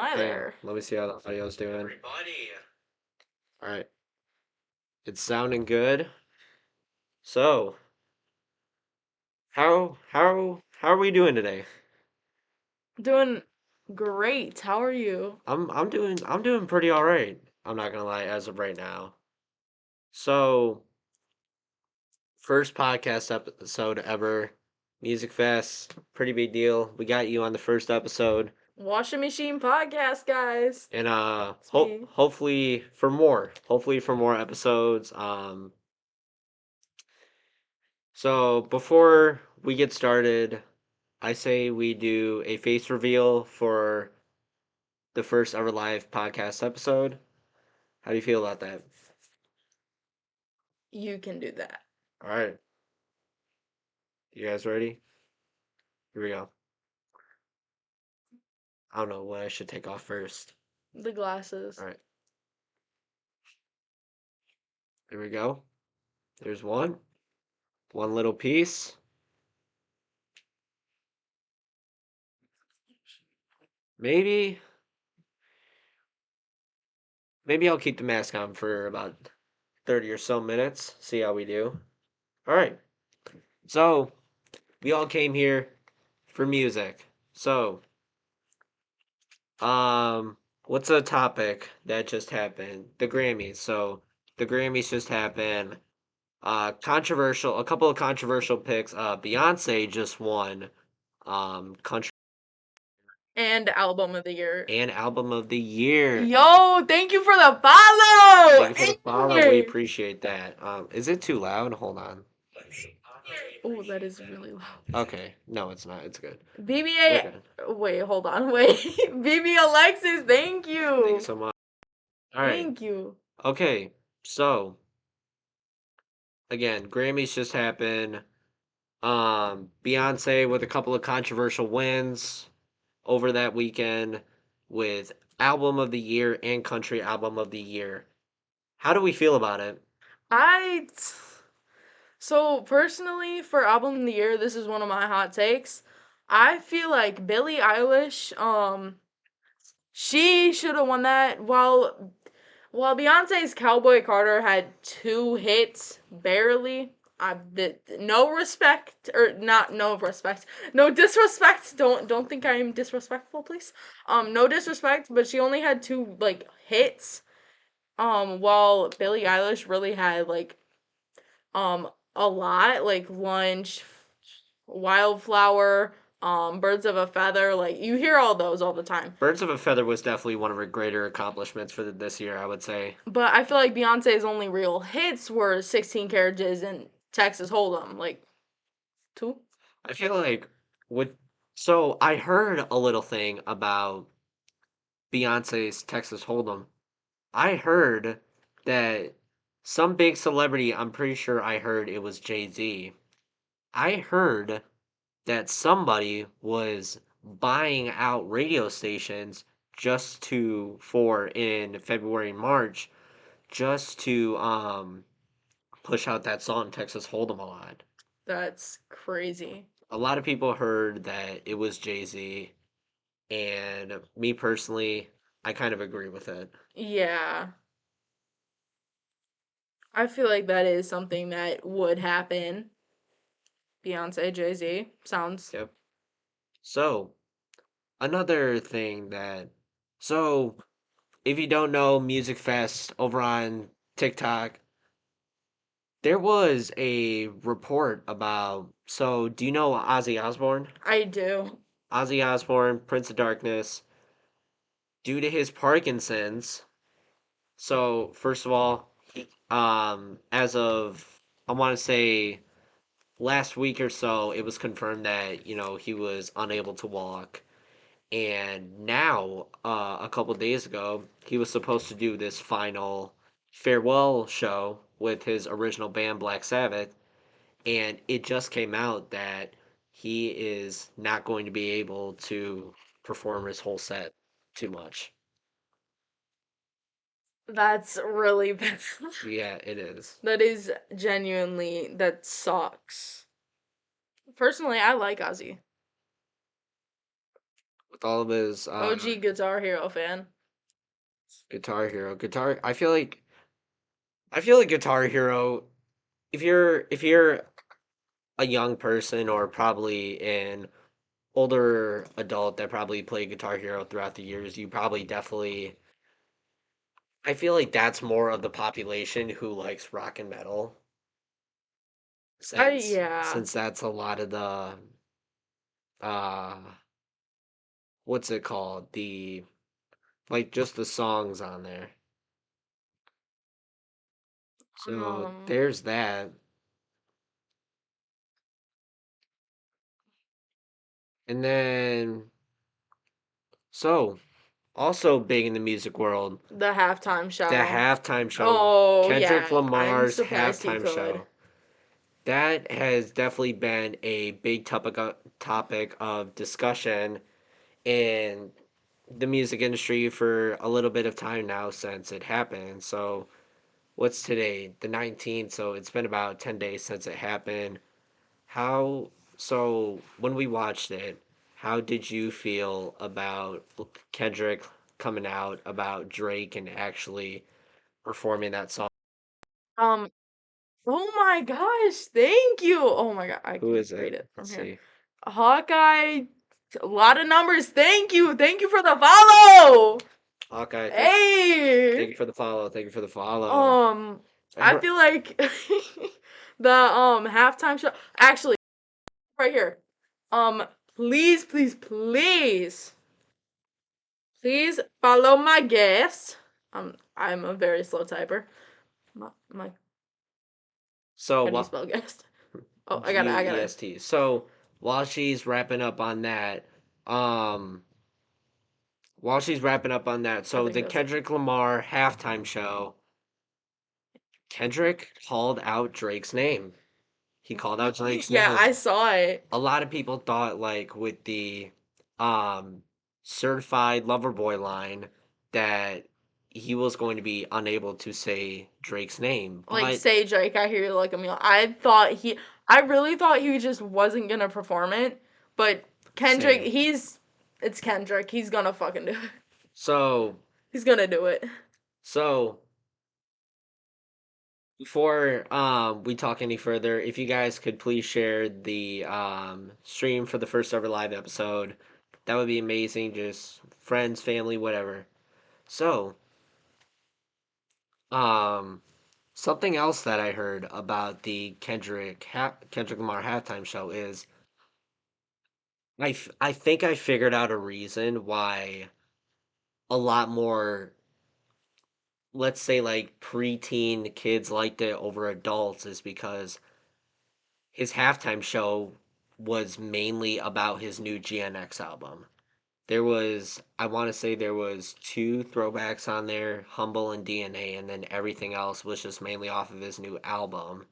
Hi there. Let me see how the audio's doing. All right, it's sounding good. So, how are we doing today? Doing great. How are you? I'm doing pretty all right. I'm not gonna lie, as of right now. So, first podcast episode ever, MusicFest, pretty big deal. We got you on the first episode, Washing Machine Podcast, guys. and It's me. hopefully for more episodes. So before we get started, I say we do a face reveal for the first ever live podcast episode. How do you feel about that? You can do that. All right. You guys ready? Here we go. I don't know what I should take off first. The glasses. All right. Here we go. There's one. One little piece. Maybe maybe I'll keep the mask on for about 30 or so minutes. See how we do. All right. So, we all came here for music. So, Um, what's a topic that just happened? The Grammys. So the Grammys just happened. A couple of controversial picks. Beyonce just won country And album of the year. and album of the year. Yo, thank you for the follow. Thank you for the follow. We Hey. appreciate that. Is it too loud? Hold on. Oh, that is really loud. Okay. No, it's not. It's good. We're BBA. good. Wait, hold on. Wait. BB Alexis, thank Thank you you. so much. All right. Thank you. Okay. So again, Grammys just happened. Beyonce with a couple of controversial wins over that weekend with album of the year and country album of the year. How do we feel about it? I So personally, for album of the year, this is one of my hot takes. I feel like Billie Eilish, she should have won that. While Beyonce's Cowboy Carter had 2 hits, barely. No respect or not no respect, no disrespect. Don't think I'm disrespectful, please. No disrespect, but she only had 2 hits. While Billie Eilish really had a lot, like Lunch, Wildflower, Birds of a Feather. Like you hear all those all the time. Birds of a Feather was definitely one of her greater accomplishments for this year, I would say. But I feel like Beyonce's only real hits were 16 Carriages and Texas Hold'em. Like two. I feel like with so I heard a little thing about Beyonce's Texas Hold'em. I heard that some big celebrity, I'm pretty sure I heard it was Jay-Z. I heard that somebody was buying out radio stations just to for in February and March just to push out that song Texas Hold'em a lot. That's crazy. A lot of people heard that it was Jay-Z, and me personally, I kind of agree with it. Yeah. I feel like that is something that would happen. Beyonce, Jay-Z. Sounds. Yep. So, another thing that so if you don't know Music Fest over on TikTok, there was a report about. So, do you know Ozzy Osbourne? I do. Ozzy Osbourne, Prince of Darkness, due to his Parkinson's. So, first of all, as of I want to say last week or so, it was confirmed that he was unable to walk, and now a couple days ago, he was supposed to do this final farewell show with his original band Black Sabbath, and it just came out that he is not going to be able to perform his whole set too much. That's really bad. Yeah, it is. That is genuinely, that sucks. Personally, I like Ozzy. with all of his OG Guitar Hero fan. Guitar Hero. I feel like Guitar Hero. If you're a young person or probably an older adult that probably played Guitar Hero throughout the years, you probably definitely. I feel like that's more of the population who likes rock and metal, I since yeah. since that's a lot of the uh what's it called? The like just the songs on there. So Um there's that. And then so also big in the music world, the halftime the show. halftime show, Oh Kendrick yeah, I'm Lamar's surprised he halftime could. show. That has definitely been a big topic of discussion in the music industry for a little bit of time now since it happened. So, what's today? The 19th. So, it's been about 10 days since it happened. How, so when we watched it, how did you feel about Kendrick coming out, about Drake and actually performing that song? Um oh my gosh, thank you. Oh my god, I Who can is read it? it from Let's here. see. Hawkeye, a lot of numbers. Thank you. Thank you for the follow. Hawkeye, thank Hey. you for the follow. Thank you for the follow. I I heard, feel like the halftime show actually right here. Um please, please, please, please follow my guest. I'm a very slow typer. My so how do you what? spell guest? Oh, I gotta GUEST. So while she's wrapping up on that, um, while she's wrapping up on that, I so think the that's it. Kendrick Lamar halftime show, Kendrick called out Drake's name. He called out Drake's Yeah, name. I saw it. A lot of people thought like with the um certified lover boy line that he was going to be unable to say Drake's name, Like but say Drake, I hear you like a meal. I really thought he just wasn't gonna perform it, but Kendrick, same. it's Kendrick. He's gonna fucking do it. So He's gonna do it. so before we talk any further, if you guys could please share the stream for the first ever live episode, that would be amazing. Just friends, family, whatever. So, um, something else that I heard about the Kendrick Lamar halftime show is I think I figured out a reason why a lot more, let's say like preteen kids liked it over adults, is because his halftime show was mainly about his new GNX album. I want to say there was two throwbacks on there, Humble and DNA, and then everything else was just mainly off of his new album.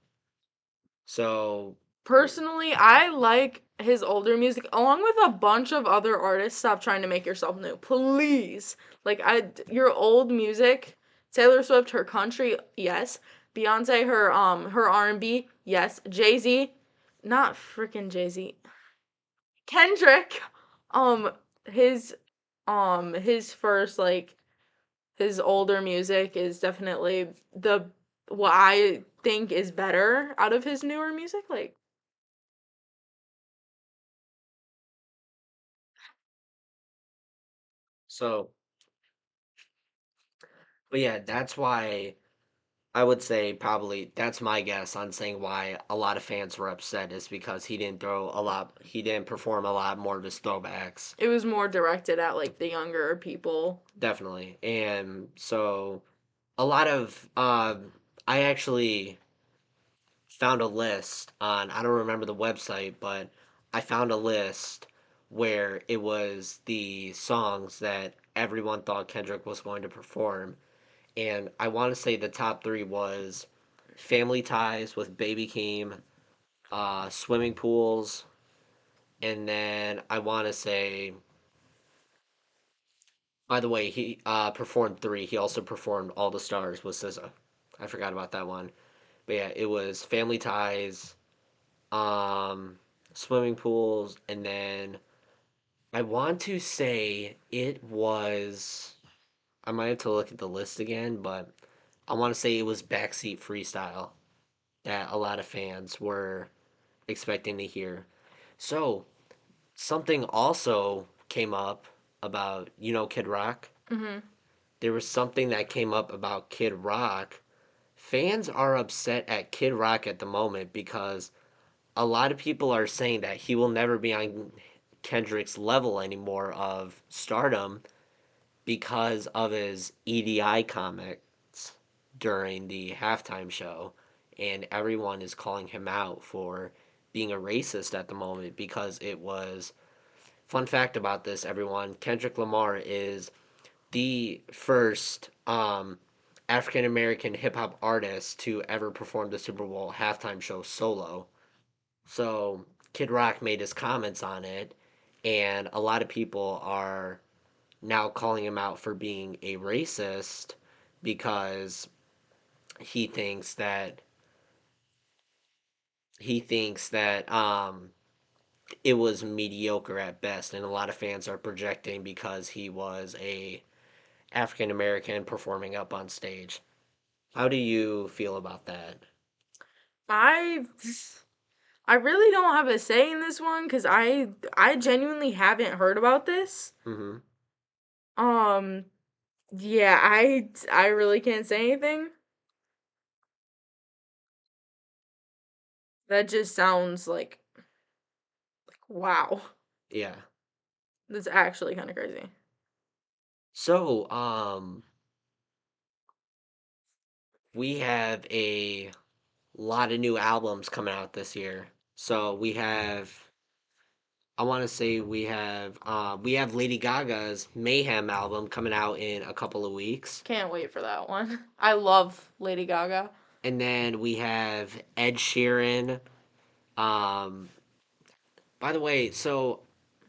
So, Personally, I like his older music along with a bunch of other artists. Stop trying to make yourself new, please. Like your old music, Taylor Swift, her country, yes. Beyonce, her R&B, yes. Jay Z, not freaking Jay Z. Kendrick, um, his his first like his older music is definitely the what I think is better out of his newer music. Like so, but yeah, that's why I would say probably that's my guess on saying why a lot of fans were upset is because he didn't perform a lot more of his throwbacks. it was more directed at like the younger people. Definitely. And so a lot of I actually found a list on, I don't remember the website, but I found a list where it was the songs that everyone thought Kendrick was going to perform. And I want to say the top three was Family Ties with Baby Keem, Swimming Pools, and then I want to say, by the way, he performed three. He also performed All the Stars with SZA. I forgot about that one. But yeah, it was Family Ties, um, Swimming Pools, and then I want to say it was. I might have to look at the list again, but I want to say it was Backseat Freestyle that a lot of fans were expecting to hear. So, something also came up about, Kid Rock? Hmm. There was something that came up about Kid Rock. Fans are upset at Kid Rock at the moment because a lot of people are saying that he will never be on Kendrick's level anymore of stardom because of his EDI comments during the halftime show. And everyone is calling him out for being a racist at the moment because it was. Fun fact about this, everyone, Kendrick Lamar is the first African American hip hop artist to ever perform the Super Bowl halftime show solo. So Kid Rock made his comments on it, and a lot of people are now calling him out for being a racist because he thinks that he thinks that it was mediocre at best, and a lot of fans are projecting because he was a African American performing up on stage. How do you feel about that? I I really don't have a say in this one because I genuinely haven't heard about this. Mm-hmm. Um, yeah, I really can't say anything. That just sounds like wow. Yeah. That's actually kind of crazy. So, we have a lot of new albums coming out this year. So I want to say we have Lady Gaga's Mayhem album coming out in a couple of weeks. Can't wait for that one. I love Lady Gaga. And then we have Ed Sheeran. Um, by the way, so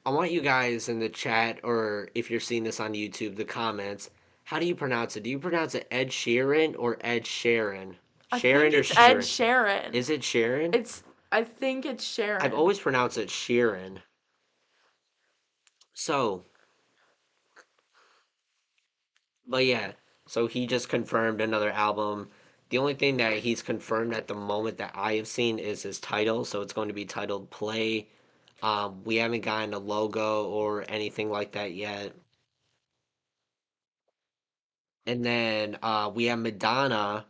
I want you guys in the chat, or if you're seeing this on YouTube, the comments. How do you pronounce it? Do you pronounce it Ed Sheeran or Ed Sheeran? I think Sharon or it's Ed Sheeran? Sheeran. Is it Sharon? It's I think it's I've Sharon. always pronounced it Sheeran. So, but yeah, so he just confirmed another album. The only thing that he's confirmed at the moment that I have seen is his title, so it's going to be titled Play. We haven't gotten a logo or anything like that yet. And then we have Madonna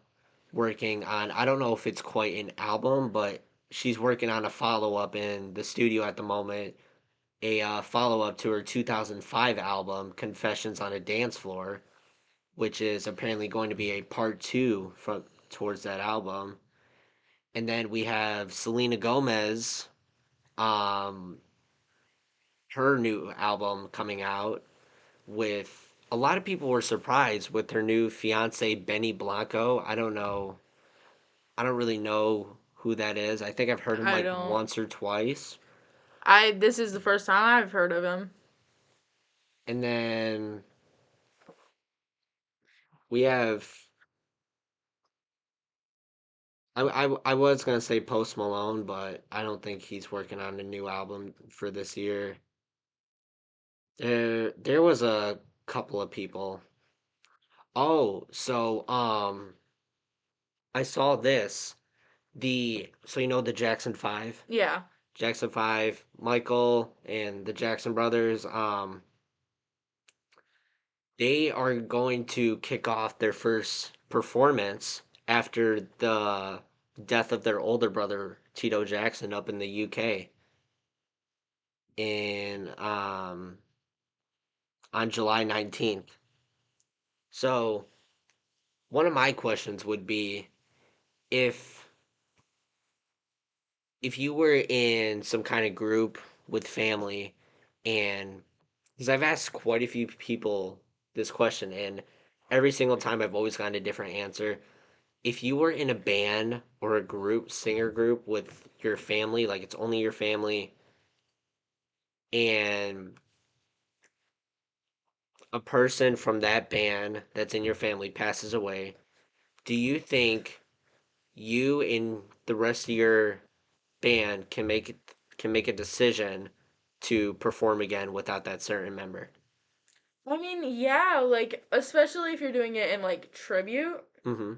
working on, I don't know if it's quite an album, but she's working on a follow up in the studio at the moment, a follow up to her 2005 album, Confessions on a Dance Floor, which is apparently going to be a part two from towards that album. And then we have Selena Gomez, um, her new album coming out with a lot of people were surprised with her new fiance Benny Blanco. I don't know. I don't really know who that is. I think I've heard him I like don't. once or twice. I This is the first time I've heard of him. And then we have I was gonna say Post Malone, but I don't think he's working on a new album for this year. There was a couple of people. Oh, so I saw this. The Jackson 5? Yeah. Jackson 5, Michael and the Jackson brothers, they are going to kick off their first performance after the death of their older brother Tito Jackson up in the UK in on July 19th. So, one of my questions would be if you were in some kind of group with family, and because I've asked quite a few people this question, and every single time I've always gotten a different answer. If you were in a band or a group, singer group with your family, like it's only your family, and a person from that band that's in your family passes away, do you think you and the rest of your band can make a decision to perform again without that certain member. I mean, yeah, like especially if you're doing it in like tribute. Hmm.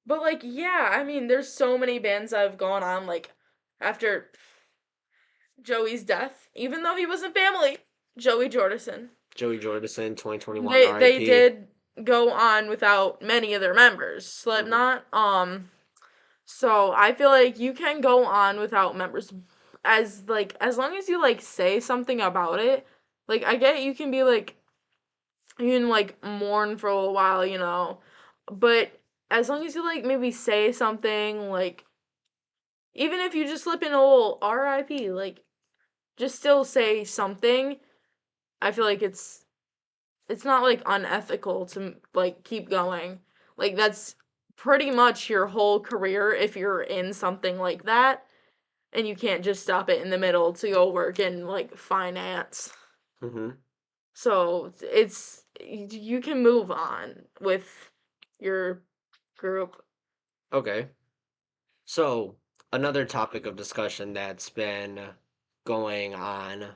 But like, yeah, I mean, there's so many bands that have gone on like after Joey's death, even though he wasn't family. Joey Jordison. Joey Jordison, 2021 They RIP. did go on without many of their members. Hmm. Slipknot. So I feel like you can go on without members as long as you like say something about it. Like I get you can be like you can like mourn for a little while, but as long as you like maybe say something like even if you just slip in a little RIP, like just still say something. I feel like it's not like unethical to like keep going. Like that's pretty much your whole career if you're in something like that and you can't just stop it in the middle to go work in like finance. Hmm. So it's you can move on with your group. Okay. So, another topic of discussion that's been going on,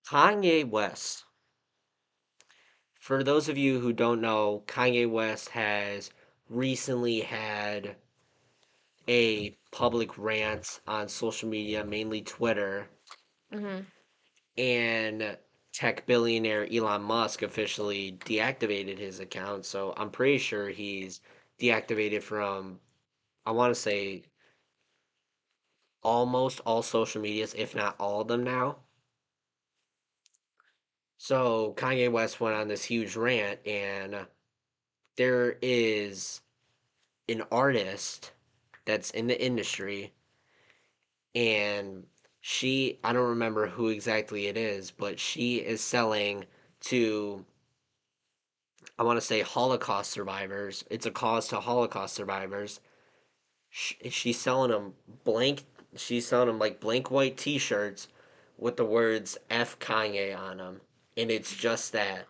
Kanye West. For those of you who don't know, Kanye West has recently had a public rant on social media, mainly Twitter, Mhm. and tech billionaire Elon Musk officially deactivated his account. So I'm pretty sure he's deactivated from, I want to say, almost all social medias, if not all of them now. So Kanye West went on this huge rant, and there is an artist that's in the industry, and I don't remember who exactly it is, but she is selling to, I want to say, Holocaust survivors. It's a cause to Holocaust survivors. She's selling them blank, she's selling them like blank white t shirts with the words F Kanye on them. And it's just that.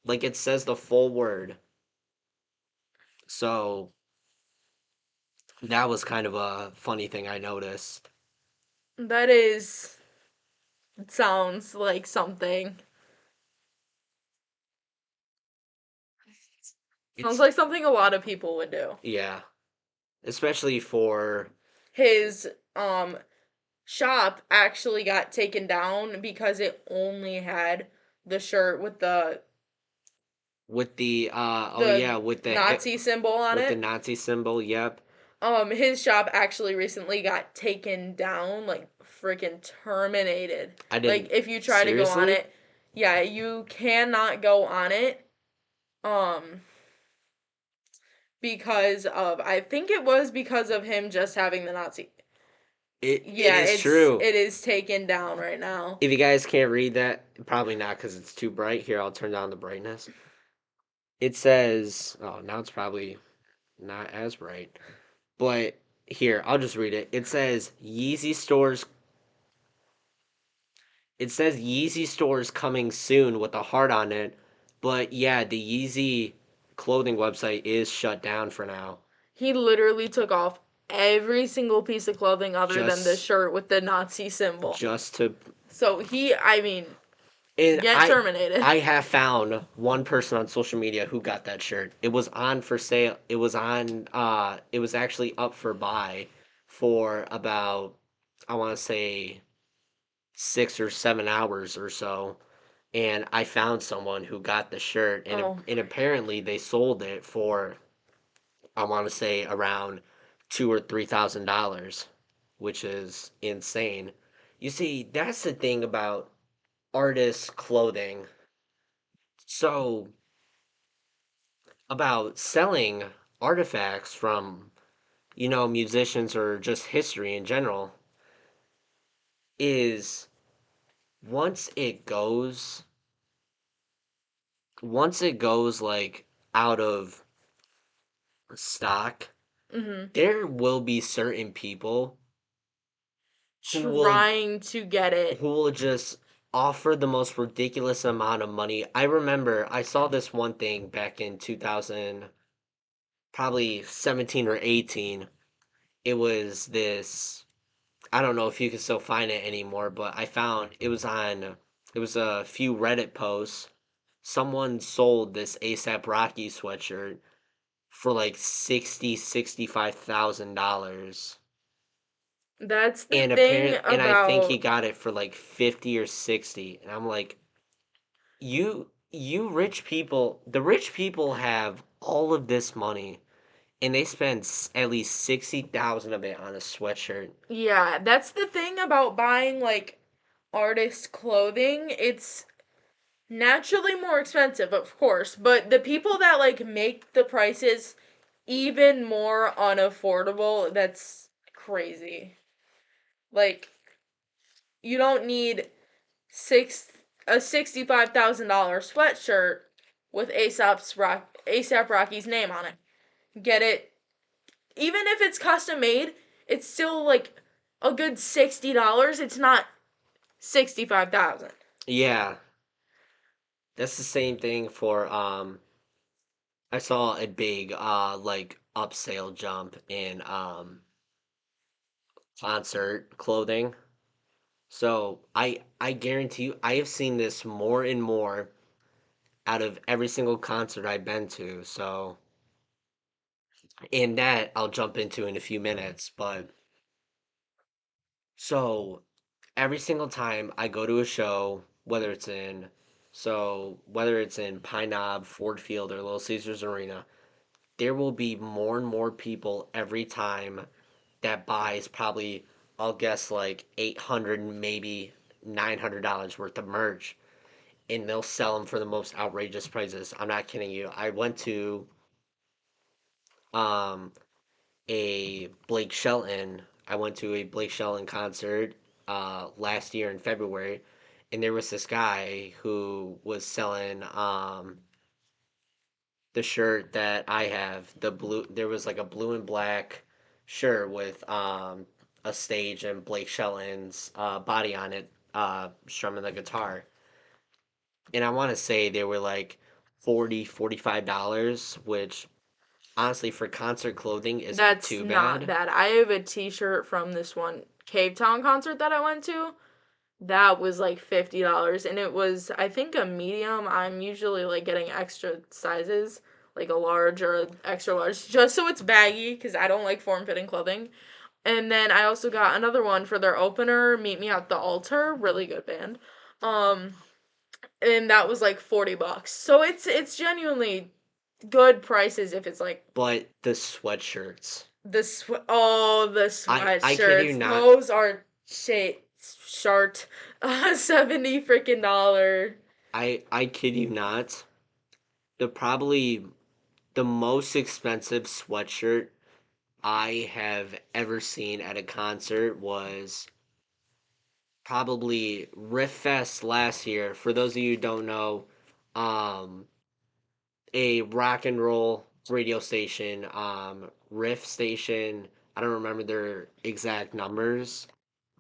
Like it says the full word. So that was kind of a funny thing I noticed. That is sounds like something. Sounds It's, like something a lot of people would do. yeah, especially for His shop actually got taken down because it only had the shirt with with the oh the yeah, with the Nazi symbol on with the it. Nazi symbol. Yep. His shop actually recently got taken down, like freaking terminated. I Like didn't if you try to go on seriously. it, yeah, you cannot go on it. Um, because of I think it was because of him just having the Nazi. It Yeah, is true. it is taken down right now. If you guys can't read that, probably not because it's too bright. Here, I'll turn down the brightness. It says, oh, now it's probably not as bright. But here, I'll just read it. It says Yeezy stores coming soon with a heart on it. But yeah, the Yeezy clothing website is shut down for now. He literally took off every single piece of clothing other than the Just shirt with the Nazi symbol. just to So I mean, and get terminated. I have found one person on social media who got that shirt. It was on for sale. It was actually up for buy for about, I want to say, 6 or 7 hours or so. And I found someone who got the shirt, Oh, and apparently they sold it for, I want to say, around $2,000 or $3,000, which is insane. You see, that's the thing about artists' clothing. So, about selling artifacts from, musicians or just history in general, is once it goes, once it goes like out of stock, mm-hmm. there will be certain people who will Trying to get it. just offer the most ridiculous amount of money. I remember I saw this one thing back in 2000, probably 17 or 18. It was this. I don't know if you can still find it anymore, but I found it was a few Reddit posts. Someone sold this ASAP Rocky sweatshirt for like 65,000 dollars. That's the And thing and I think he about, got it for like 50 or 60. And I'm like, you rich people, the rich people have all of this money and they spend at least 60,000 of it on a sweatshirt. yeah, that's the thing about buying like artist clothing. It's naturally more expensive, of course, but the people that like make the prices even more unaffordable, that's crazy. Like, you don't need six a $65,000 sweatshirt with ASAP Rocky's name on it. Get it? Even if it's custom made, it's still like a good $60. It's not 65,000. Yeah, that's the same thing for I saw a big like upsale jump in concert clothing. So I guarantee you I have seen this more and more out of every single concert I've been to. So in that I'll jump into in a few minutes, but so every single time I go to a show, whether it's in Pine Knob, Ford Field, or Little Caesars Arena, there will be more and more people every time that buys probably, I'll guess, like 800, maybe $900 worth of merch, and they'll sell them for the most outrageous prices. I'm not kidding you. Um I went to a Blake Shelton concert last year in February, and there was this guy who was selling the shirt that I have, the blue. There was like a blue and black shirt with a stage and Blake Shelton's body on it, strumming the guitar. And I want to say they were like 40, $45, which honestly for concert clothing isn't That's too not bad. bad. I have a t-shirt from this one Cave Town concert that I went to. That was like $50 and it was, I think, a medium. I'm usually like getting extra sizes, like a large or a extra large, just so it's baggy because I don't like form-fitting clothing. And then I also got another one for their opener, Meet Me at the Altar, really good band. Um and that was like $40. So it's genuinely good prices if it's like But the sweatshirts, the I kid you sweatshirts. not, Those are short 70 freaking dollar. I kid you not, the probably the most expensive sweatshirt I have ever seen at a concert was probably Riff Fest last year. For those of you who don't know, um, a rock and roll radio station, Riff Station. I don't remember their exact numbers,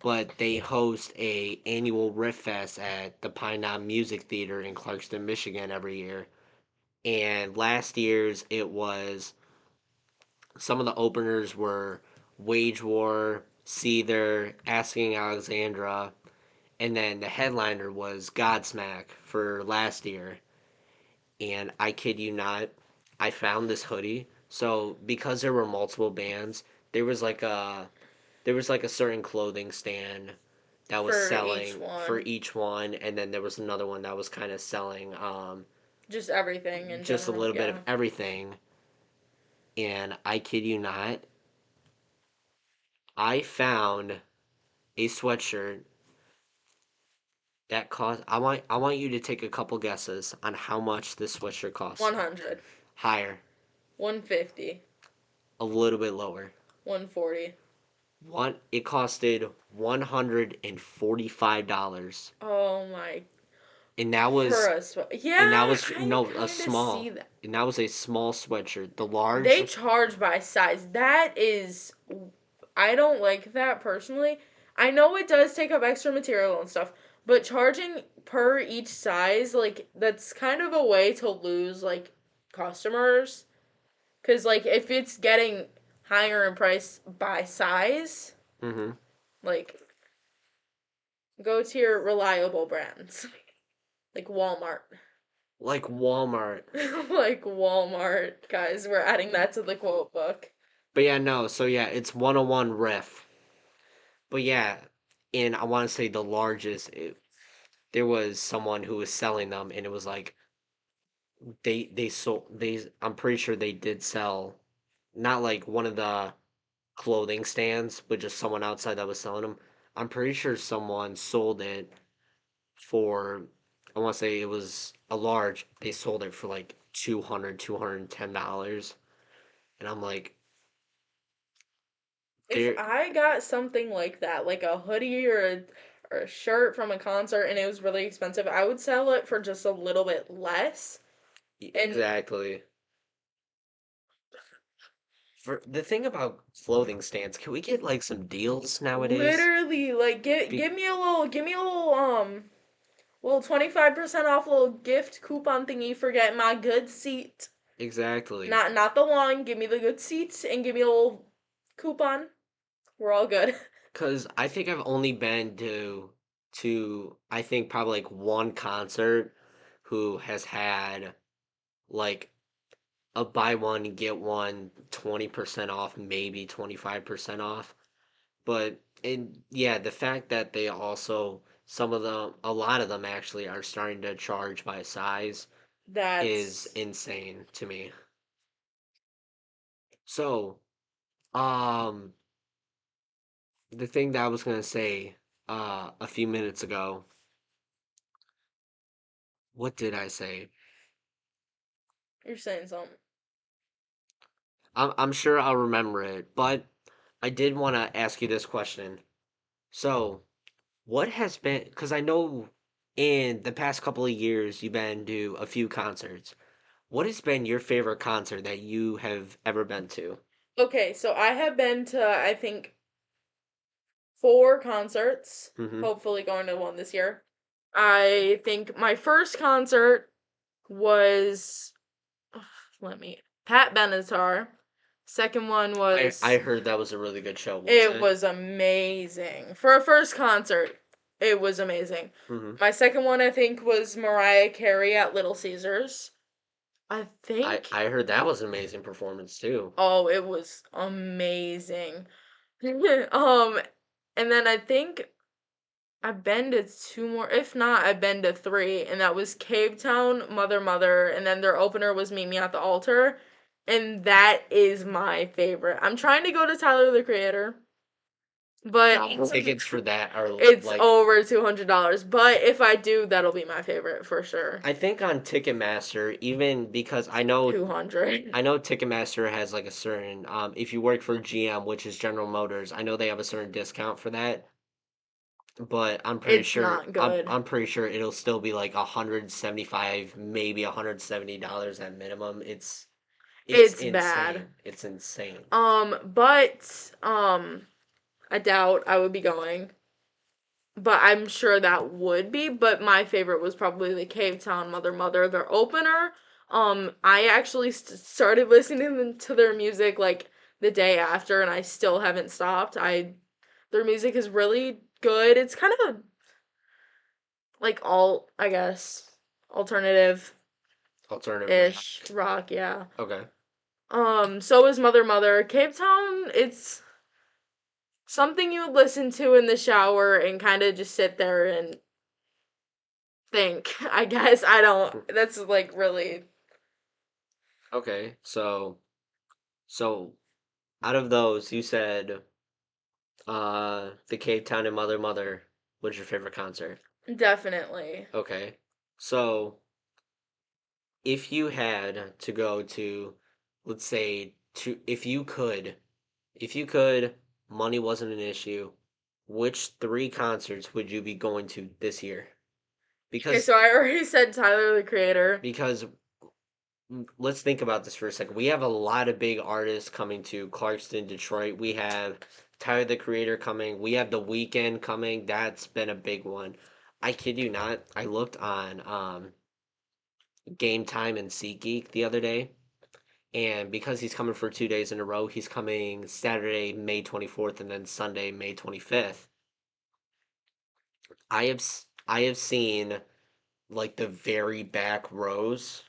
but they host a annual Riff Fest at the Pine Knob Music Theater in Clarkston, Michigan every year. And last year's it was some of the openers were Wage War, Seether, Asking Alexandra, and then the headliner was Godsmack for last year. And I kid you not, I found this hoodie. So because there were multiple bands, there was like a there was like a certain clothing stand that was For each selling for one. each one, and then there was another one that was kind of selling Just everything in just a general, little bit of yeah. everything. And I kid you not, I found a sweatshirt that cost. I want you to take a couple guesses on how much this sweatshirt cost. 100, Higher, 150, a little bit lower. 140. One it costed $145, Oh my. and that For was us. and that Yeah, was I no a kind of see small that. and that was a small sweatshirt. The large, They charge by size. That is, I don't like that personally. I know it does take up extra material and stuff, but charging per each size, like, that's kind of a way to lose, like, customers. Because, like, if it's getting higher in price by size, hmm Like, go to your reliable brands, like Walmart. Like Walmart. Like Walmart, guys. We're adding that to the quote book. But yeah, no. So yeah, it's 101 riff. But yeah, and I want to say the largest. There was someone who was selling them, and it was like they sold they. I'm pretty sure they did sell, not like one of the clothing stands, but just someone outside that was selling them. I'm pretty sure someone sold it for, I want to say it was a large. They sold it for like 210. And I'm like, If there, I got something like that, like a hoodie or a shirt from a concert and it was really expensive, I would sell it for just a little bit less. And exactly. For the thing about clothing stands, can we get like some deals nowadays? literally, like, Be, give me a little 25% off little gift coupon thingy for getting my good seat. exactly. Not the line, give me the good seats and give me a little coupon. We're all good. Because I think I've only been I think probably like one concert who has had like a buy one get one 20% off, maybe 25% off. But and yeah, the fact that they also some of them, a lot of them actually are starting to charge by size is That's insane to me. So, um, the thing that I was gonna say a few minutes ago, what did I say? you're saying something. I'm sure I'll remember it, but I did want to ask you this question. So, what has been, because I know in the past couple of years you've been to a few concerts. What has been your favorite concert that you have ever been to? Okay, so I have been to I think 4 concerts. Mm-hmm. Hopefully going to one this year. I think my first concert was let me Pat Benatar. Second one I was heard that was a really good show. Was it it? was amazing. For a first concert, it was amazing. Mm-hmm. My second one I think was Mariah Carey at Little Caesars. I think I heard that was an amazing performance too. oh, it was amazing. um and then I think I've been to 2 more. If not, I've been to 3, and that was Cave Town, Mother Mother, and then their opener was Meet Me at the Altar, and that is my favorite. I'm trying to go to Tyler the Creator, but Tickets for that are it's like, over $200. But if I do, that'll be my favorite for sure. I think on Ticketmaster, even because 200. I know Ticketmaster has like a certain if you work for GM, which is General Motors, I know they have a certain discount for that, but It's not good. I'm pretty sure it'll still be like 175, maybe $170 at minimum. It's It's bad. insane. It's insane. But I doubt I would be going. But I'm sure that would be. But my favorite was probably the Cave Town Mother Mother, their opener. I actually started listening to their music like the day after, and I still haven't stopped. Their music is really good. It's kind of a like I guess, alternative Alternative rock. ish rock, yeah. Okay. So is Mother Mother. Cave Town, it's something you would listen to in the shower and kind of just sit there and think. I guess I don't. That's like really Okay. So out of those, you said the Cape Town and Mother Mother was your favorite concert. definitely. Okay. So if you had to go to, let's say, if you could, money wasn't an issue, which three concerts would you be going to this year? Okay, Because so I already said Tyler the Creator. because let's think about this for a second. We have a lot of big artists coming to Clarkston, Detroit. We have Tyler the Creator coming. We have The Weeknd coming. That's been a big one. I kid you not. I looked on Game Time and SeatGeek the other day, and because he's coming for 2 days in a row, he's coming Saturday, May 24th, and then Sunday, May 25th. I have seen like the very back rows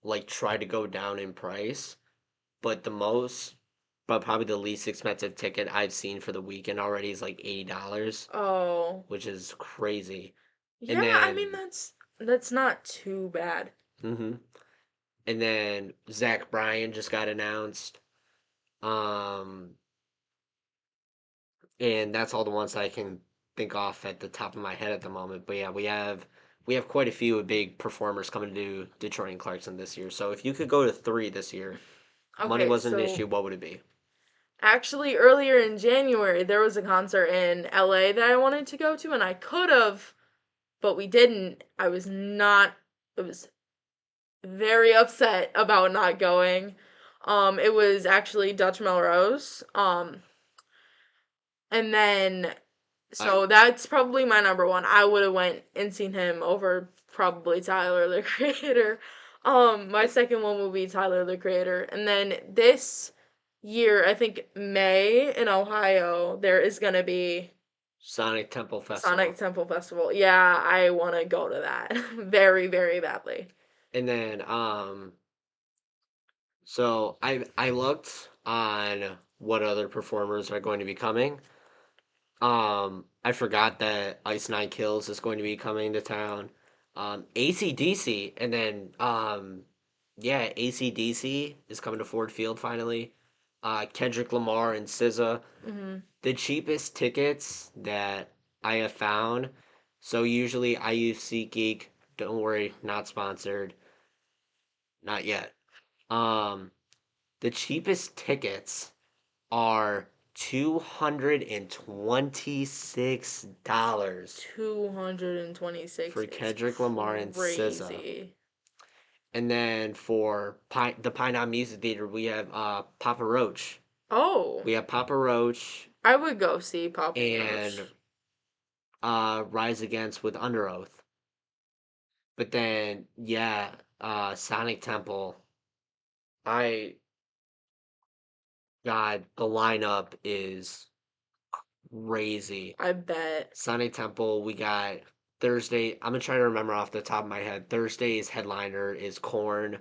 like try to go down in price, but but probably the least expensive ticket I've seen for the weekend already is like $80, Oh. which is crazy. And Yeah, I mean then, that's not too bad. hmm and then Zach Bryan just got announced. Um, and that's all the ones I can think off at the top of my head at the moment. But yeah, we have quite a few big performers coming to Detroit and Clarkson this year. So if you could go to three this year, money Okay, wasn't an so issue, what would it be? actually earlier in January there was a concert in LA that I wanted to go to and I could have, but we didn't. I was very upset about not going. It was actually Dutch Melrose. And then I so that's probably my number one. I would have went and seen him over probably Tyler the Creator. My second one will be Tyler the Creator, and then this year, I think May in Ohio, there is gonna be Sonic Temple Sonic Festival. Temple Festival. Yeah, I want to go to that very, very badly. And then so I looked on what other performers are going to be coming. I forgot that Ice Nine Kills is going to be coming to town. AC/DC, and then yeah, AC/DC is coming to Ford Field finally. Kendrick Lamar and SZA. Hmm. The cheapest tickets that I have found. So usually I use SeatGeek. Don't worry, not sponsored, not yet. Um, the cheapest tickets are $226 226 for is Kendrick Lamar and SZA. crazy. And then for the Pine Music Theater, we have Papa Roach. Oh, We have Papa Roach I would go see Papa and Roach. Rise Against with Under Oath. But then, yeah, Sonic Temple. I, God, the lineup is crazy. I bet. Sonic Temple, we got Thursday. I'm gonna try to remember off the top of my head. Thursday's headliner is Korn,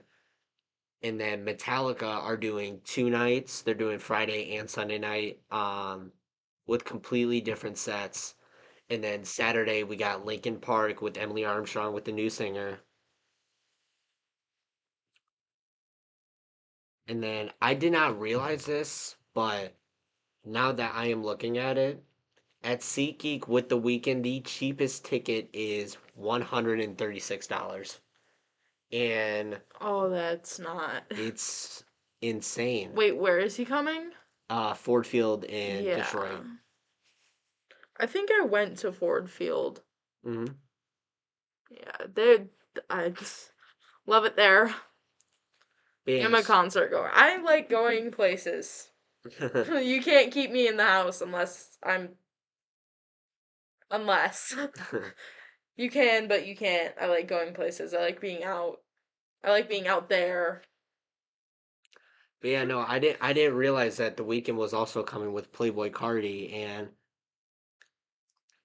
and then Metallica are doing two nights. They're doing Friday and Sunday night, with completely different sets. And then Saturday we got Linkin Park with Emily Armstrong with the new singer. And then I did not realize this, but now that I am looking at SeatGeek with the weekend, the cheapest ticket is $136. And Oh, that's not. it's insane. Wait, where is he coming? Ford Field in Yeah. Detroit. I think I went to Ford Field. Hmm Yeah, they I just love it there. I'm a Yes. concert goer. I like going places. You can't keep me in the house unless you can, but you can't. I like going places. I like being out. I like being out there. But yeah, no, I didn't realize that the weekend was also coming with Playboy Cardi, and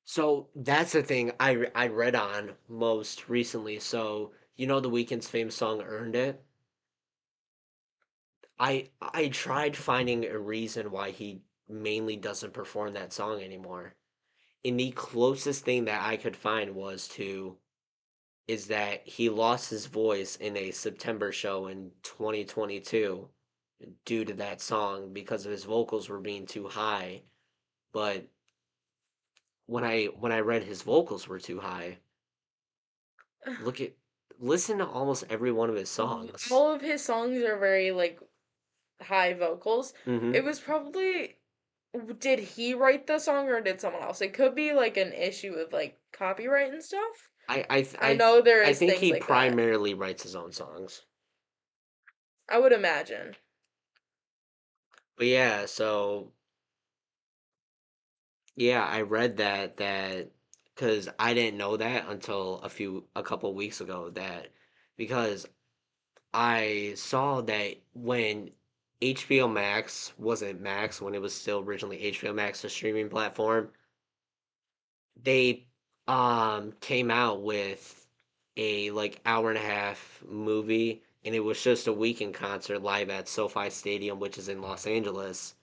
so that's the thing I read on most recently. So you know the weekend's famous song "Earned It." I tried finding a reason why he mainly doesn't perform that song anymore. And the closest thing that I could find is that he lost his voice in a September show in 2022 due to that song because of his vocals were being too high. But when I read his vocals were too high, look at listen to almost every one of his songs. All of his songs are very like high vocals. Hmm It was probably did he write the song or did someone else? It could be like an issue with like copyright and stuff. I I th- I I know there I is think things he like that. primarily writes his own songs. I would imagine. But yeah, so yeah, I read that because I didn't know that until a couple weeks ago that because I saw that when HBO Max wasn't Max when it was still originally HBO Max, the streaming platform, they came out with a like hour and a half movie, and it was just a weekend concert live at SoFi Stadium, which is in Los Angeles.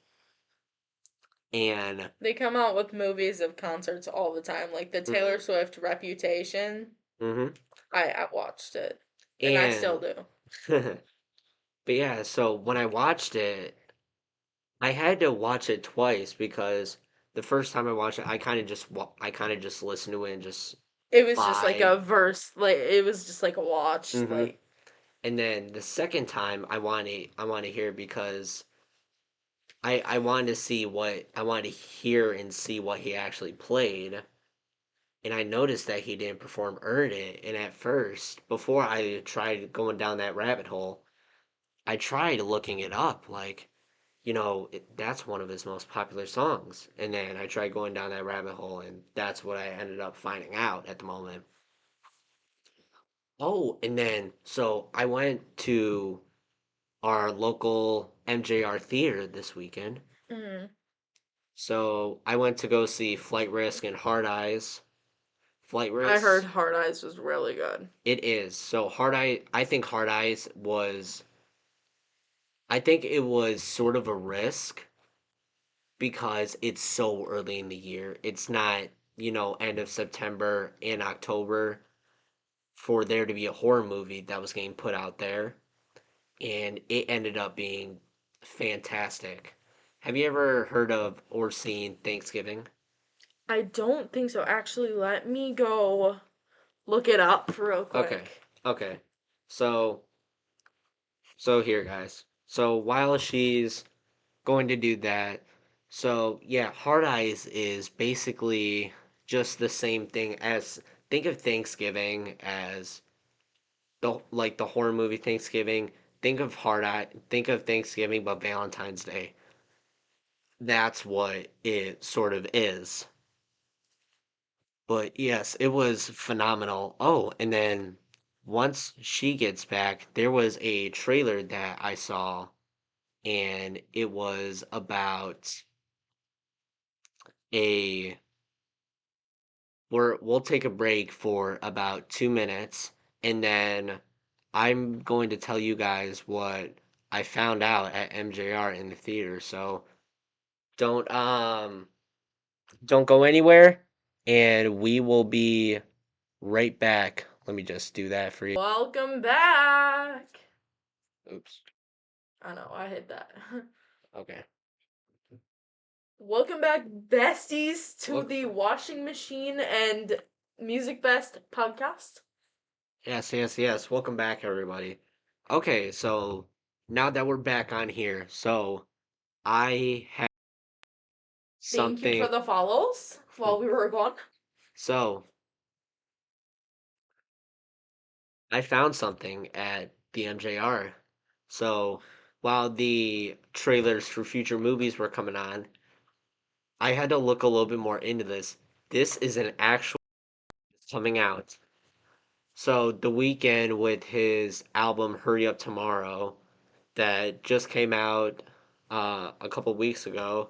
And They come out with movies of concerts all the time, like the Taylor Swift Reputation. mm-hmm. I watched it, and I still And do. but yeah, so when I watched it, I had to watch it twice because the first time I watched it, I kind of just listened to it and just It was just like vibe. a verse, like it was just like a watch, hmm like And then the second time, I want to hear it because I wanted to see what I wanted to hear and see what he actually played. And I noticed that he didn't perform Earn It. And at first, before I tried going down that rabbit hole, I tried looking it up. Like, that's one of his most popular songs. And then I tried going down that rabbit hole, and that's what I ended up finding out at the moment. Oh, and then, so I went to our local MJR theater this weekend. mm. So I went to go see Flight Risk and Hard Eyes. Flight I heard Risk, Hard Eyes was really good. it is. So I think Hard Eyes I think it was sort of a risk because it's so early in the year. It's not, end of September and October for there to be a horror movie that was getting put out there. And it ended up being fantastic. Have you ever heard of or seen Thanksgiving? I don't think so. Actually, let me go look it up real Okay. quick. Okay. So so here guys. So while she's going to do that, so yeah, Hard Eyes is basically just the same thing as think of Thanksgiving as the horror movie Thanksgiving. Think of Thanksgiving but Valentine's Day. That's what it sort of is. But yes, it was phenomenal. Oh, and then once she gets back, there was a trailer that I saw, and it was about a. We'll take a break for about 2 minutes, and then I'm going to tell you guys what I found out at MJR in the theater. So don't um don't go anywhere, and we will be right back. Let me just do that for you. Welcome back. Oops. I know, I hit that. Okay. Welcome back, besties, to Well, the Washing Machine and MusicFest podcast. yes, yes, yes. Welcome back, everybody. Okay, so now that we're back on here, so I have Thank you for something. the follows while we were gone. So I found something at the MJR. So while the trailers for future movies were coming on, I had to look a little bit more into this. This is an actual coming out. So The Weeknd with his album Hurry Up Tomorrow that just came out a couple weeks ago,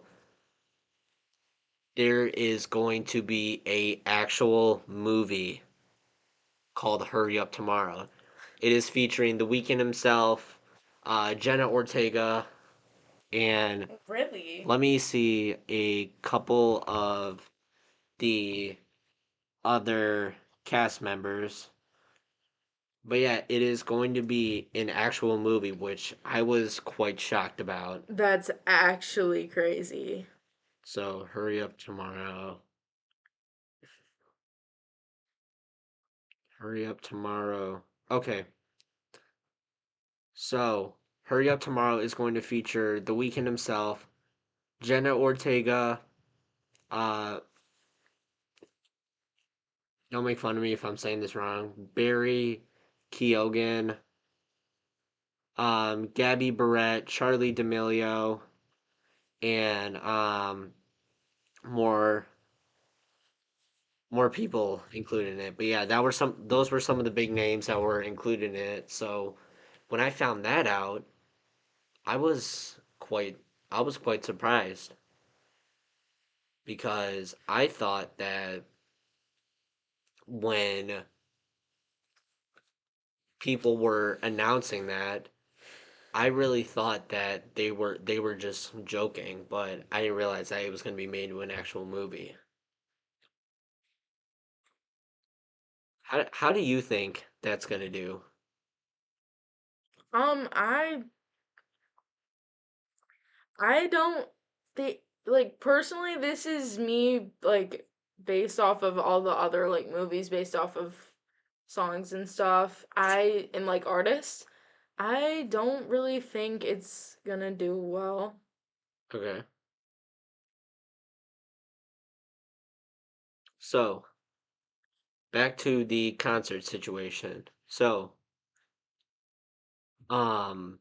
there is going to be a actual movie called Hurry Up Tomorrow. It is featuring The Weeknd himself, Jenna Ortega, and Really? let me see a couple of the other cast members. But yeah, it is going to be an actual movie, which I was quite shocked about. That's actually crazy. So hurry up tomorrow. Hurry up tomorrow. Okay, so Hurry Up Tomorrow is going to feature The Weeknd himself, Jenna Ortega. Uh, don't make fun of me if I'm saying this wrong. Barry Keoghan, Gabby Barrett, Charlie D'Amelio, and more more people included in it. But yeah, that were some those were some of the big names that were included in it. So when I found that out, I was quite I was quite surprised because I thought that when people were announcing that, I really thought that they were just joking, but I didn't realize that it was going to be made into an actual movie. How do you think that's going to do? I don't think, like, personally, this is me, like, based off of all the other, like, movies based off of songs and stuff. And, like, artists. I don't really think it's gonna do well. Okay. So, back to the concert situation. Um,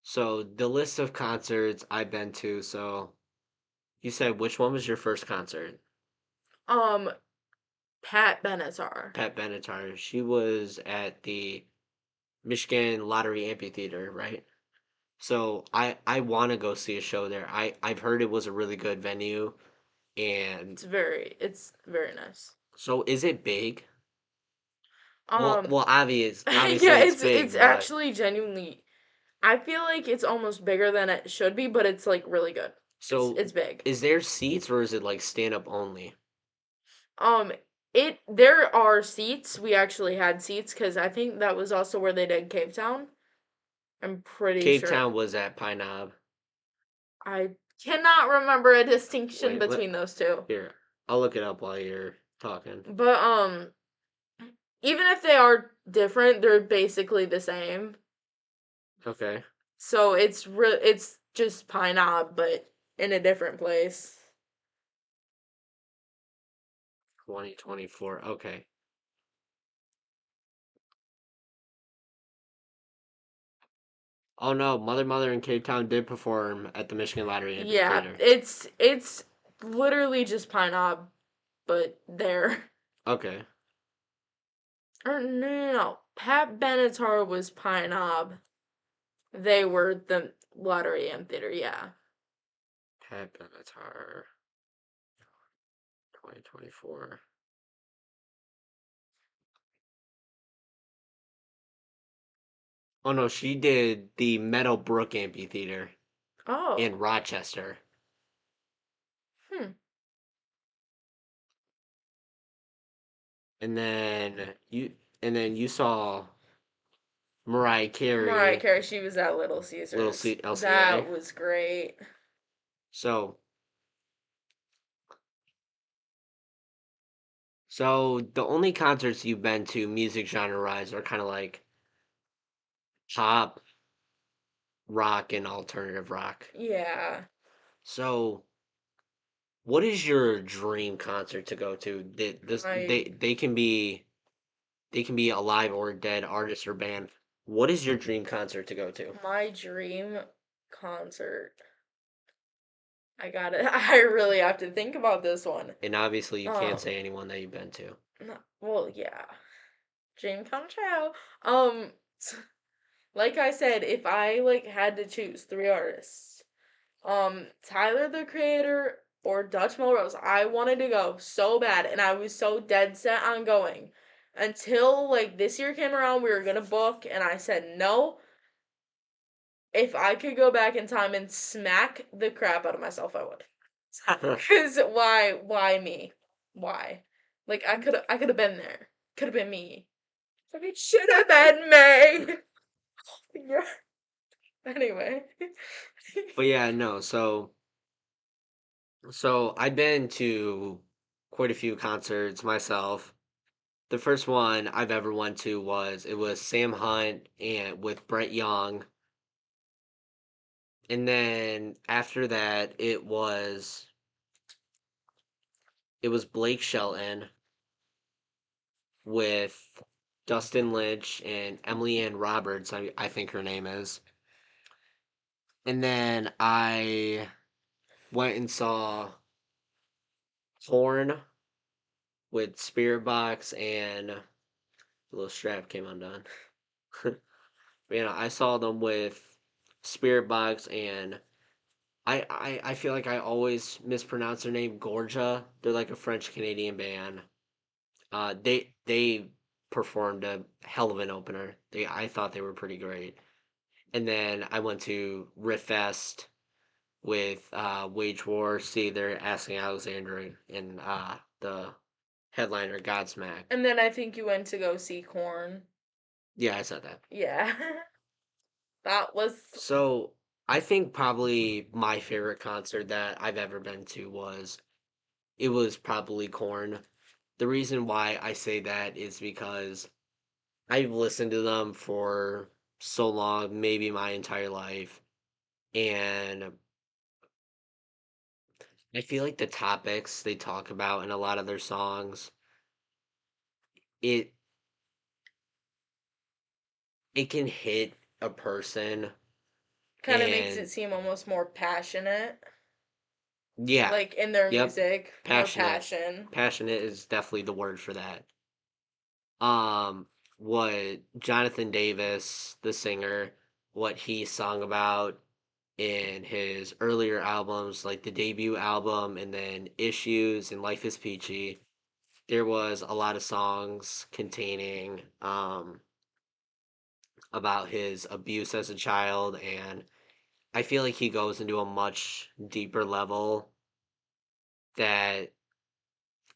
so the list of concerts I've been to, so you said which one was your first concert? Um, Pat Benatar. Pat Benatar. She was at the Michigan Lottery Amphitheater, right? So I want to go see a show there. I've heard it was a really good venue, and It's very nice. so is it big? Well, Um, well, yeah, obviously it's it's big, but actually genuinely. I feel like it's almost bigger than it should be, but it's like really good. so It's big. is there seats or is it like stand up only? Um, there are seats. We actually had seats because I think that was also where they did Cape Town. I'm pretty Cape sure. Town was at Pine Knob. I cannot remember a distinction Wait, let between those two. here. I'll look it up while you're talking. But even if they are different, they're basically the same. Okay. So it's just Pine Knob, but in a different place. 2024. Okay. Oh no, Mother in Cape Town did perform at the Michigan Lottery Yeah, Amphitheater. it's literally just Pine Knob, but there. Okay. Or no. Pat Benatar was Pine Knob. They were the Lottery Amphitheater, yeah. Pat Benatar 2024. Oh no, she did the Meadowbrook Amphitheater in Oh. Rochester. Hmm. And then you saw Mariah Mariah Carey, Carey, she was at Little Little Caesars. C LCA. That was great. So so the only concerts you've been to music genre wise are kind of like pop, rock, and alternative rock. Yeah. So what is your dream concert to go to? My They can be a live or dead artist or band. What is your dream concert to go to? my dream concert. I really have to think about this one. And obviously, you can't Um, say anyone that you've been to. well, yeah. Dream come true. Um, like I said, if I like had to choose three artists, Tyler the Creator or Dutch Melrose, I wanted to go so bad, and I was so dead set on going until like this year came around. We were gonna book, and I said no. If I could go back in time and smack the crap out of myself, I would. Cause why me? Why? Like I could have been there. Could have been me. Like it should have been me. Yeah. Anyway. But yeah, no. So I've been to quite a few concerts myself. The first one I've ever went to was Sam Hunt and with Brett Young, and then after that it was Blake Shelton with Dustin Lynch and Emily Ann Roberts, I think her name is. And then I went and saw Horn with Spirit Box and the little strap came undone. But, I saw them with Spirit Box and I feel like I always mispronounce their name, Gorgia. They're like a French Canadian band. They performed a hell of an opener. I thought they were pretty great. And then I went to Riff Fest with Wage War, see they're asking Alexander and the headliner Godsmack. And then I think you went to go see Corn. Yeah, I said that. Yeah. That was So I think probably my favorite concert that I've ever been to was probably Corn. The reason why I say that is because I've listened to them for so long, maybe my entire life, and I feel like the topics they talk about in a lot of their songs, it it can hit a person, kind of makes it and seem almost more passionate, yeah, like in their yep, music, more passionate. passion. Passionate is definitely the word for that. Um, what Jonathan Davis, the singer, what he sung about in his earlier albums, like the debut album and then Issues and Life is Peachy, there was a lot of songs containing about his abuse as a child, and I feel like he goes into a much deeper level that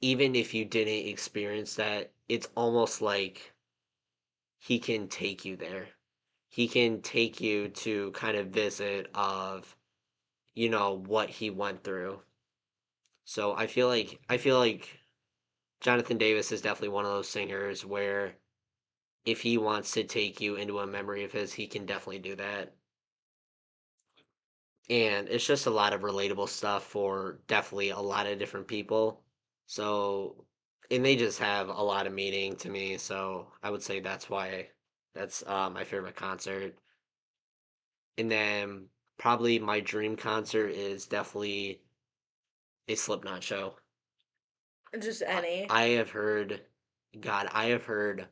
even if you didn't experience that, it's almost like he can take you there. He can take you to kind of visit of, what he went through. So I feel like Jonathan Davis is definitely one of those singers where if he wants to take you into a memory of his, he can definitely do that. And it's just a lot of relatable stuff for definitely a lot of different people. So, and they just have a lot of meaning to me. So I would say that's why that's my favorite concert. And then probably my dream concert is definitely a Slipknot show. Just I, any. I have heard, God, I have heard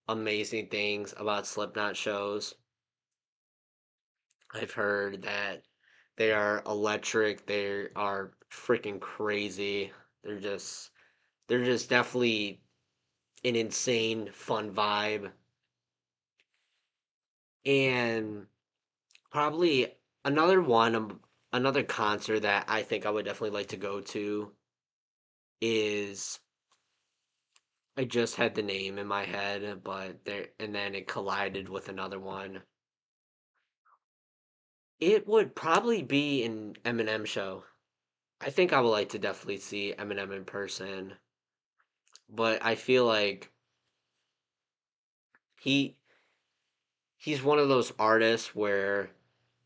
amazing things about Slipknot shows. I've heard that they are electric. They are freaking crazy. They're just definitely an insane fun vibe. And probably another one another concert that I think I would definitely like to go to is I just had the name in my head, but there and then it collided with another one. It would probably be an Eminem show. I think I would like to definitely see Eminem in person, but I feel like he he's one of those artists where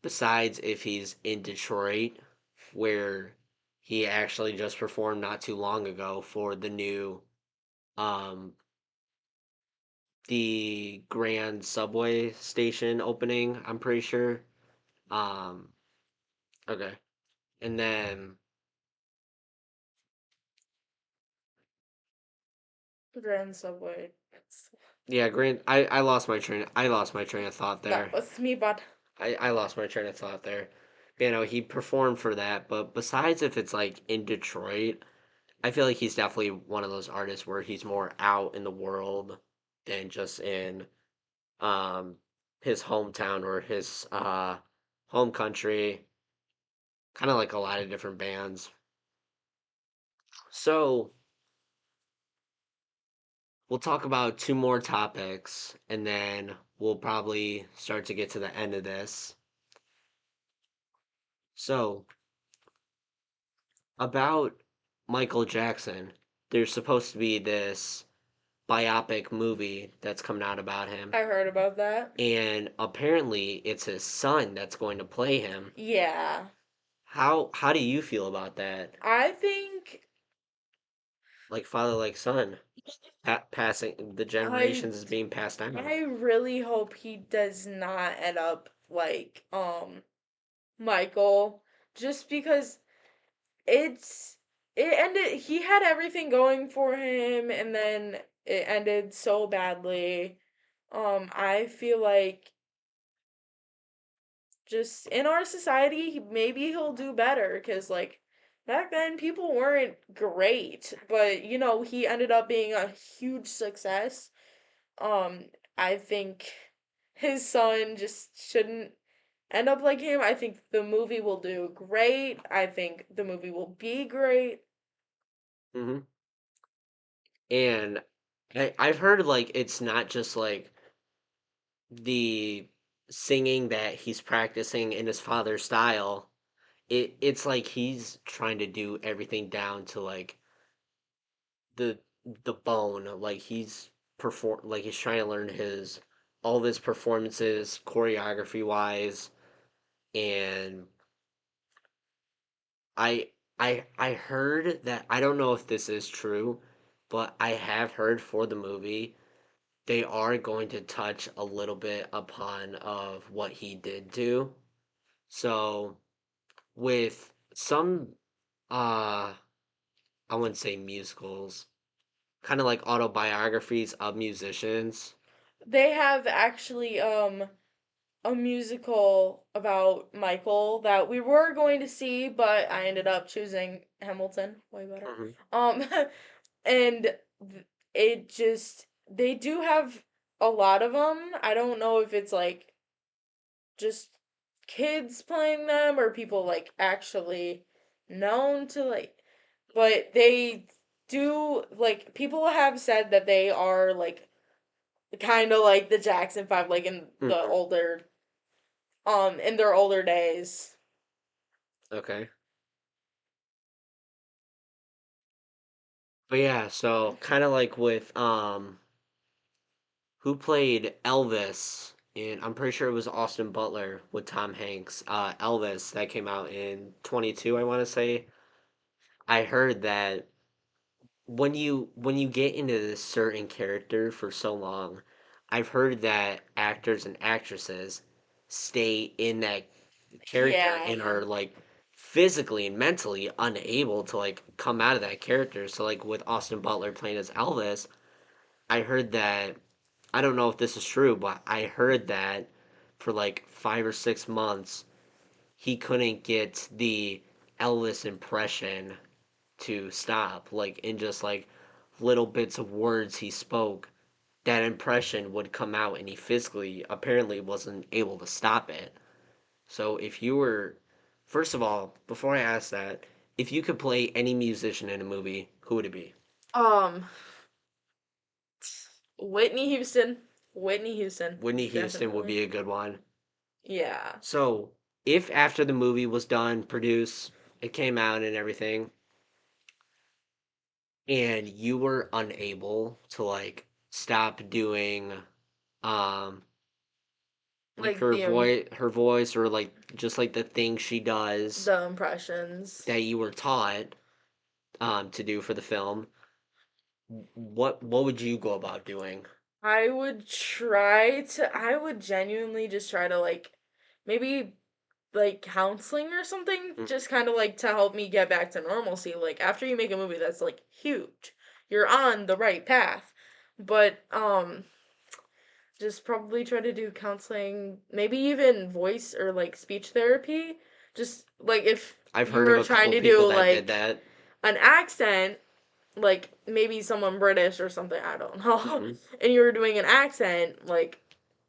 besides if he's in Detroit where he actually just performed not too long ago for the new um the Grand Subway station opening, I'm pretty sure. Um okay. And then Grand Subway. yeah, I lost my train of thought That there. was me, but I lost my train of thought there. He performed for that, but besides if it's like in Detroit, I feel like he's definitely one of those artists where he's more out in the world than just in um his hometown or his home country, kind of like a lot of different bands. So, we'll talk about two more topics and then we'll probably start to get to the end of this. So, about Michael Jackson, there's supposed to be this biopic movie that's coming out about him. I heard about that. And apparently it's his son that's going to play him. Yeah. How do you feel about that? I think Like father, like son, passing the I generations is being passed down. I really hope he does not end up like Michael, just because it's it ended he had everything going for him and then it ended so badly. I feel like just in our society maybe he'll do better cuz like Back then, people weren't great, but he ended up being a huge success. Um, I think his son just shouldn't end up like him. I think the movie will do great. I think the movie will be great. Hmm. And I've heard like it's not just like the singing that he's practicing in his father's style. It's like he's trying to do everything down to like the the bone. Like he's trying to learn his all of his performances choreography wise. And I I heard that, I don't know if this is true, but I have heard for the movie they are going to touch a little bit upon of what he did do. So with some uh I wouldn't say musicals, kind of like autobiographies of musicians. They have actually a musical about Michael that we were going to see, but I ended up choosing Hamilton way better. Hmm. Um and it just they do have a lot of them. I don't know if it's like just kids playing them or people like actually known to like, but they do like people have said that they are like kind of like the Jackson 5 like Hmm. in their older days. Okay. But yeah, so kind of like with who played Elvis, and I'm pretty sure it was Austin Butler with Tom Hanks. Elvis that came out in 22, I want to say. I heard that when you get into this certain character for so long, I've heard that actors and actresses stay in that character Yeah. and are like physically and mentally unable to like come out of that character. So like with Austin Butler playing as Elvis, I heard that, I don't know if this is true, but I heard that for like 5 or 6 months he couldn't get the Elvis impression to stop. Like in just like little bits of words he spoke, that impression would come out and he physically apparently wasn't able to stop it. So if you were, first of all, before I ask that, if you could play any musician in a movie, who would it be? Um Whitney Houston. Whitney Houston. Whitney Houston would Definitely. be a good one. Yeah. So if after the movie was done, produced, it came out and everything, and you were unable to like stop doing um like Like the her voice, or like just like the thing she does the impressions. that you were taught to do for the film, what would you go about doing? I would genuinely just try to like maybe like counseling or something, Mm. just kind of like to help me get back to normalcy. Like after you make a movie that's like huge, you're on the right path. But just probably try to do counseling, maybe even voice or like speech therapy. Just like if I've you heard of were a trying couple to do people that did like that. an accent, like maybe someone British or something, I don't know, Hmm. and you were doing an accent, like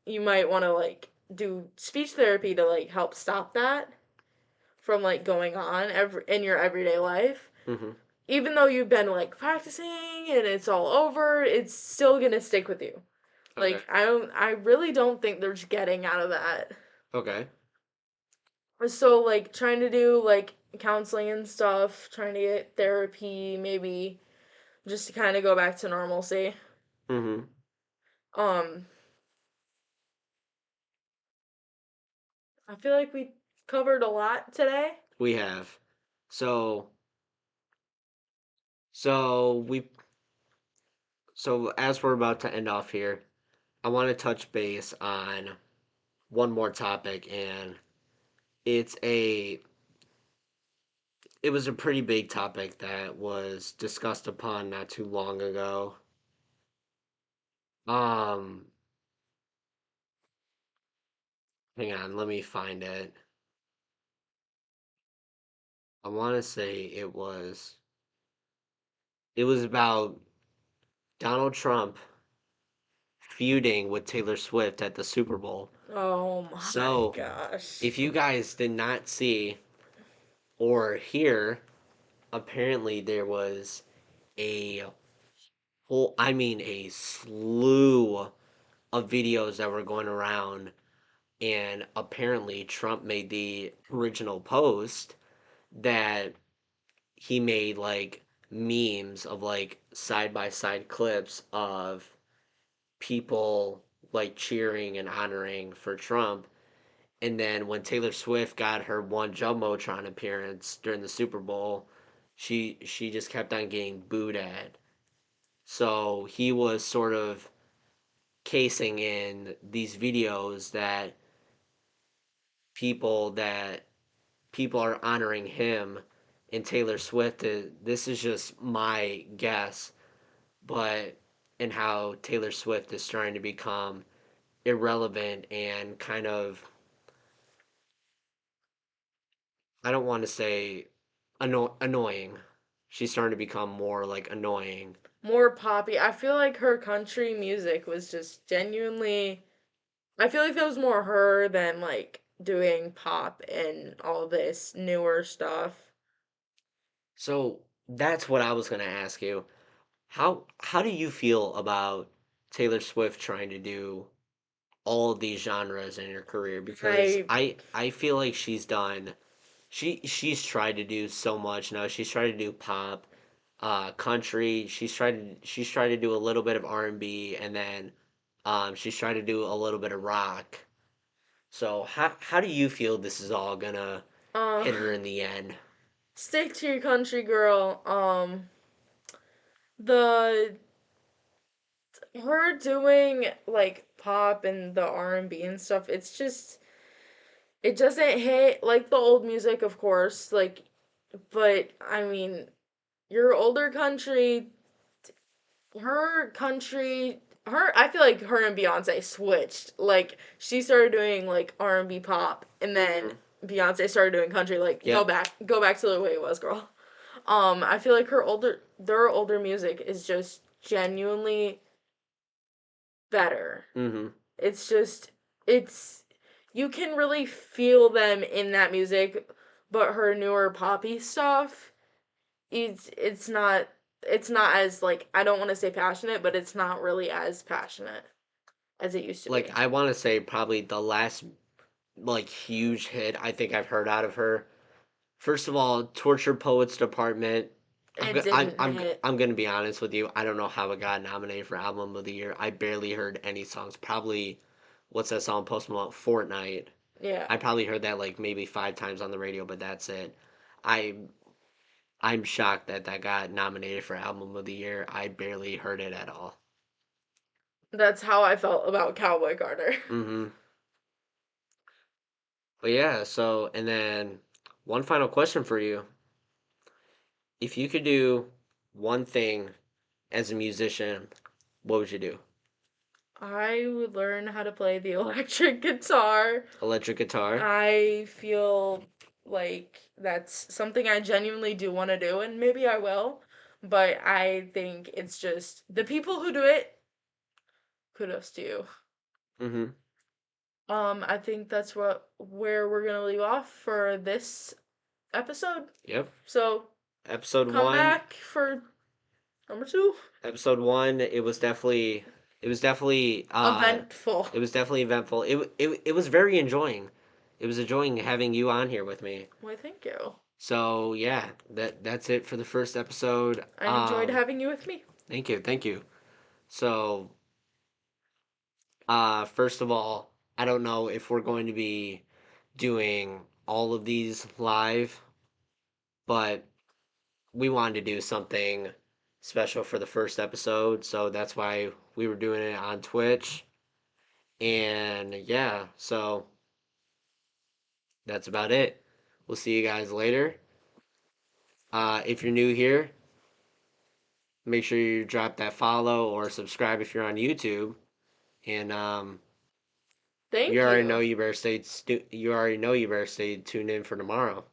you might want to like do speech therapy to like help stop that from like going on in your everyday life. Hmm. Even though you've been like practicing and it's all over, it's still gonna stick with you. Okay. Like I really don't think there's getting out of that. Okay. So like trying to do like counseling and stuff, trying to get therapy, maybe just to kind of go back to normalcy. Hmm. Um, I feel like we covered a lot today. We have. So so we so as we're about to end off here, I want to touch base on one more topic, and it's a it was a pretty big topic that was discussed upon not too long ago. Um, Hang on, let me find it. I want to say it was about Donald Trump feuding with Taylor Swift at the Super Bowl. Oh my So, gosh. if you guys did not see or hear, apparently there was a I mean a slew of videos that were going around, and apparently Trump made the original post that he made like memes of like side by side clips of people like cheering and honoring for Trump. And then when Taylor Swift got her one Jumbotron appearance during the Super Bowl, she just kept on getting booed at. So he was sort of casing in these videos that people are honoring him and Taylor Swift. This is just my guess, but and how Taylor Swift is trying to become irrelevant and kind of, I don't want to say annoying. She's starting to become more like annoying. More poppy. I feel like her country music was just genuinely. I feel like that was more her than like doing pop and all this newer stuff. So that's what I was going to ask you. How do you feel about Taylor Swift trying to do all of these genres in her career? Because I I feel like she's tried to do so much now. She's tried to do pop, country. She's tried to do a little bit of R&B, and then she's tried to do a little bit of rock. So how do you feel this is all gonna uh hit her in the end? stick to your country girl. The her doing like pop and the R&B and stuff, it's just it doesn't hit like the old music, of course, like, but I mean, your older country, her country, her I feel like her and Beyonce switched. Like she started doing like R&B pop and then Hmm. Beyonce started doing country. Like Yep. go back to the way it was, girl. I feel like their older music is just genuinely better. Hmm. It's just it's you can really feel them in that music, but her newer poppy stuff, it's not as like I don't want to say passionate, but it's not really as passionate as it used to Like be. I want to say probably the last like huge hit I think I've heard out of her. First of all, Torture Poets Department. It didn't hit. I'm gonna be honest with you. I don't know how it got nominated for Album of the Year. I barely heard any songs. Probably, what's that song Post Malone? Fortnite. Yeah. I probably heard that like maybe 5 times on the radio, but that's it. I I'm shocked that that got nominated for Album of the Year. I barely heard it at all. That's how I felt about Cowboy Carter. Hmm. But yeah, so and then one final question for you. If you could do one thing as a musician, what would you do? I would learn how to play the electric guitar. Electric guitar? I feel like that's something I genuinely do want to do, and maybe I will. But I think it's just the people who do it, kudos to you. Mm-hmm. I think that's where we're gonna leave off for this episode. Yep. So Episode come one. back for number two. Episode one. It was definitely. Eventful. It was definitely eventful. It was very enjoying. It was enjoying having you on here with me. Why, thank you. So yeah, that's it for the first episode. I enjoyed having you with me. Thank you, thank you. So first of all, I don't know if we're going to be doing all of these live, but we wanted to do something special for the first episode, so that's why we were doing it on Twitch. And yeah, so that's about it. We'll see you guys later. If you're new here, make sure you drop that follow or subscribe if you're on YouTube. And Thank you. you already know you better stay tuned in for tomorrow.